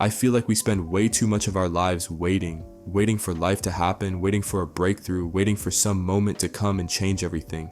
I feel like we spend way too much of our lives waiting for life to happen, waiting for a breakthrough, waiting for some moment to come and change everything.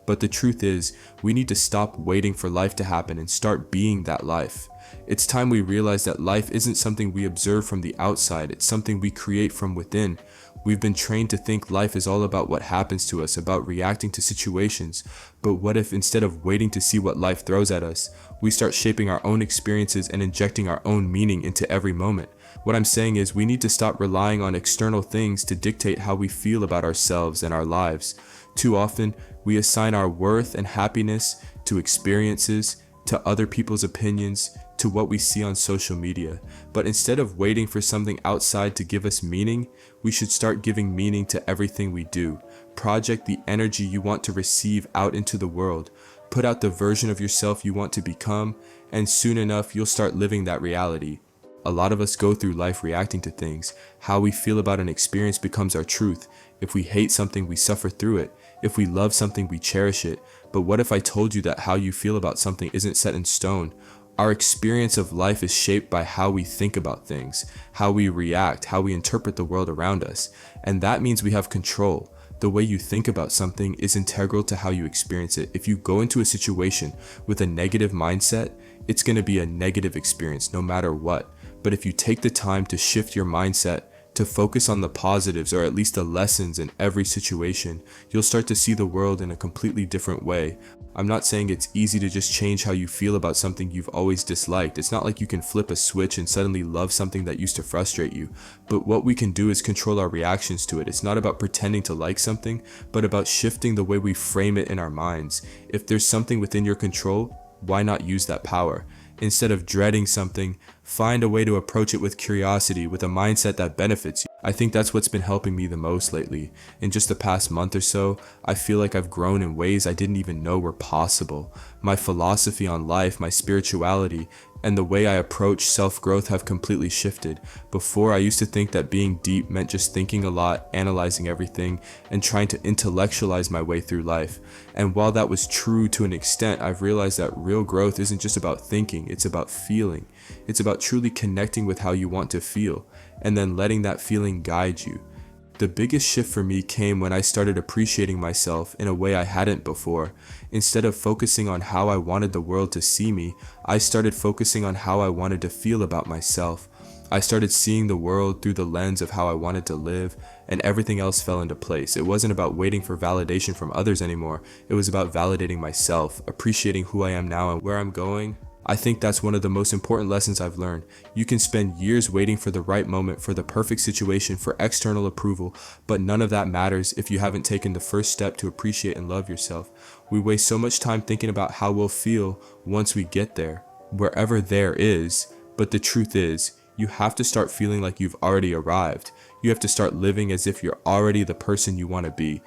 But the truth is, we need to stop waiting for life to happen and start being that life. It's time we realize that life isn't something we observe from the outside, it's something we create from within. We've been trained to think life is all about what happens to us, about reacting to situations. But what if instead of waiting to see what life throws at us, we start shaping our own experiences and injecting our own meaning into every moment? What I'm saying is we need to stop relying on external things to dictate how we feel about ourselves and our lives. Too often, we assign our worth and happiness to experiences, to other people's opinions, to what we see on social media. But instead of waiting for something outside to give us meaning, we should start giving meaning to everything we do. Project the energy you want to receive out into the world. Put out the version of yourself you want to become, and soon enough you'll start living that reality. A lot of us go through life reacting to things. How we feel about an experience becomes our truth. If we hate something, we suffer through it. If we love something, we cherish it. But what if I told you that how you feel about something isn't set in stone? Our experience of life is shaped by how we think about things, how we react, how we interpret the world around us. And that means we have control. The way you think about something is integral to how you experience it. If you go into a situation with a negative mindset, it's going to be a negative experience no matter what. But if you take the time to shift your mindset, to focus on the positives or at least the lessons in every situation, you'll start to see the world in a completely different way. I'm not saying it's easy to just change how you feel about something you've always disliked. It's not like you can flip a switch and suddenly love something that used to frustrate you. But what we can do is control our reactions to it. It's not about pretending to like something, but about shifting the way we frame it in our minds. If there's something within your control, why not use that power? Instead of dreading something, find a way to approach it with curiosity, with a mindset that benefits you. I think that's what's been helping me the most lately. In just the past month or so, I feel like I've grown in ways I didn't even know were possible. My philosophy on life, my spirituality, and the way I approach self-growth have completely shifted. Before, I used to think that being deep meant just thinking a lot, analyzing everything, and trying to intellectualize my way through life. And while that was true to an extent, I've realized that real growth isn't just about thinking, it's about feeling. It's about truly connecting with how you want to feel, and then letting that feeling guide you. The biggest shift for me came when I started appreciating myself in a way I hadn't before. Instead of focusing on how I wanted the world to see me, I started focusing on how I wanted to feel about myself. I started seeing the world through the lens of how I wanted to live, and everything else fell into place. It wasn't about waiting for validation from others anymore. It was about validating myself, appreciating who I am now and where I'm going. I think that's one of the most important lessons I've learned. You can spend years waiting for the right moment, for the perfect situation, for external approval, but none of that matters if you haven't taken the first step to appreciate and love yourself. We waste so much time thinking about how we'll feel once we get there, wherever there is, but the truth is, you have to start feeling like you've already arrived. You have to start living as if you're already the person you want to be.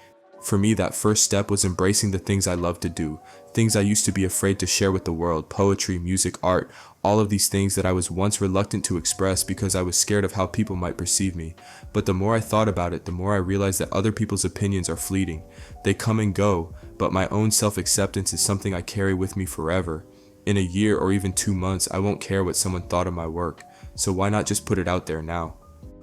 For me, that first step was embracing the things I love to do, things I used to be afraid to share with the world: poetry, music, art, all of these things that I was once reluctant to express because I was scared of how people might perceive me. But the more I thought about it, the more I realized that other people's opinions are fleeting. They come and go, but my own self-acceptance is something I carry with me forever. In a year or even 2 months, I won't care what someone thought of my work, so why not just put it out there now?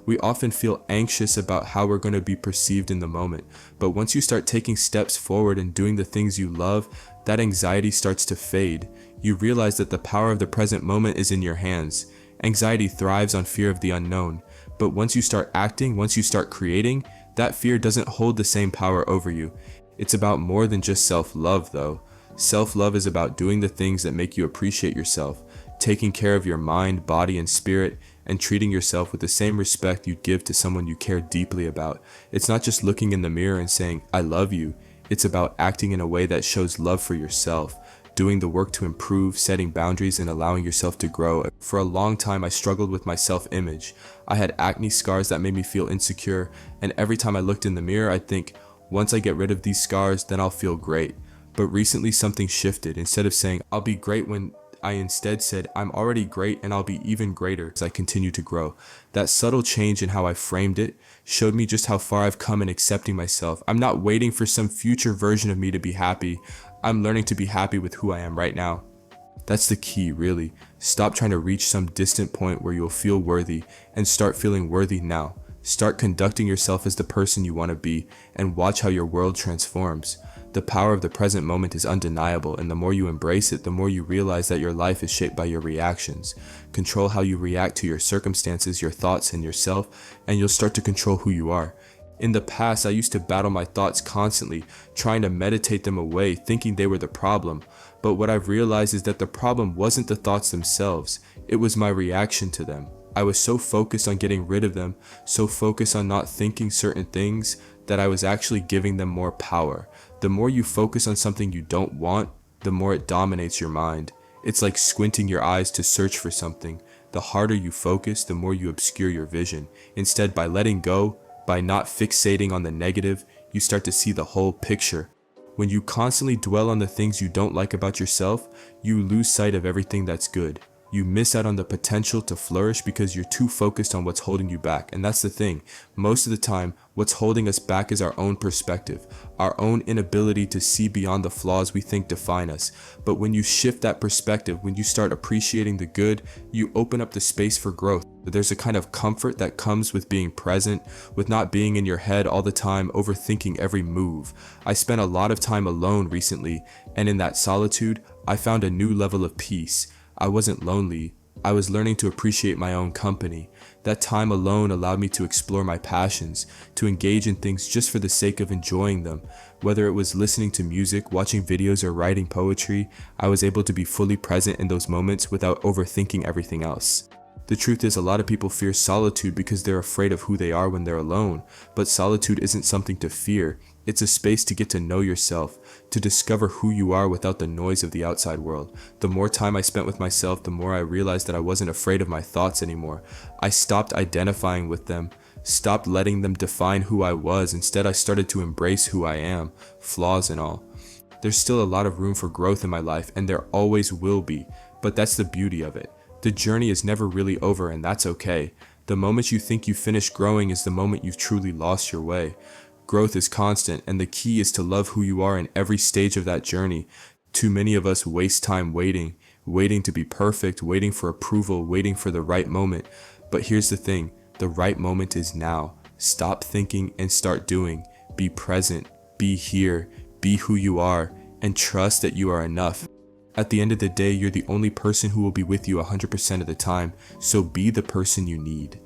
We often feel anxious about how we're going to be perceived in the moment, but once you start taking steps forward and doing the things you love, that anxiety starts to fade. You realize that the power of the present moment is in your hands. Anxiety thrives on fear of the unknown, but once you start acting, once you start creating, that fear doesn't hold the same power over you. It's about more than just self-love though. Self-love is about doing the things that make you appreciate yourself, taking care of your mind, body, and spirit, and treating yourself with the same respect you'd give to someone you care deeply about. It's not just looking in the mirror and saying, "I love you." It's about acting in a way that shows love for yourself, doing the work to improve, setting boundaries, and allowing yourself to grow. For a long time, I struggled with my self-image. I had acne scars that made me feel insecure, and every time I looked in the mirror, I'd think, once I get rid of these scars, then I'll feel great. But recently something shifted. Instead of saying, "I'll be great when," I instead said, "I'm already great and I'll be even greater as I continue to grow." That subtle change in how I framed it showed me just how far I've come in accepting myself. I'm not waiting for some future version of me to be happy. I'm learning to be happy with who I am right now. That's the key, really. Stop trying to reach some distant point where you'll feel worthy and start feeling worthy now. Start conducting yourself as the person you want to be and watch how your world transforms. The power of the present moment is undeniable, and the more you embrace it, the more you realize that your life is shaped by your reactions. Control how you react to your circumstances, your thoughts, and yourself, and you'll start to control who you are. In the past, I used to battle my thoughts constantly, trying to meditate them away, thinking they were the problem. But what I've realized is that the problem wasn't the thoughts themselves, it was my reaction to them. I was so focused on getting rid of them, so focused on not thinking certain things, that I was actually giving them more power. The more you focus on something you don't want, the more it dominates your mind. It's like squinting your eyes to search for something. The harder you focus, the more you obscure your vision. Instead, by letting go, by not fixating on the negative, you start to see the whole picture. When you constantly dwell on the things you don't like about yourself, you lose sight of everything that's good. You miss out on the potential to flourish because you're too focused on what's holding you back. And that's the thing. Most of the time, what's holding us back is our own perspective, our own inability to see beyond the flaws we think define us. But when you shift that perspective, when you start appreciating the good, you open up the space for growth. There's a kind of comfort that comes with being present, with not being in your head all the time, overthinking every move. I spent a lot of time alone recently, and in that solitude, I found a new level of peace. I wasn't lonely. I was learning to appreciate my own company. That time alone allowed me to explore my passions, to engage in things just for the sake of enjoying them. Whether it was listening to music, watching videos, or writing poetry, I was able to be fully present in those moments without overthinking everything else. The truth is, a lot of people fear solitude because they're afraid of who they are when they're alone. But solitude isn't something to fear. It's a space to get to know yourself, to discover who you are without the noise of the outside world. The more time I spent with myself, the more I realized that I wasn't afraid of my thoughts anymore. I stopped identifying with them, stopped letting them define who I was. Instead, I started to embrace who I am, flaws and all. There's still a lot of room for growth in my life, and there always will be, but that's the beauty of it. The journey is never really over, and that's okay. The moment you think you finished growing is the moment you've truly lost your way. Growth is constant, and the key is to love who you are in every stage of that journey. Too many of us waste time waiting to be perfect, waiting for approval, waiting for the right moment. But here's the thing, the right moment is now. Stop thinking and start doing. Be present, be here, be who you are, and trust that you are enough. At the end of the day, you're the only person who will be with you 100% of the time, so be the person you need.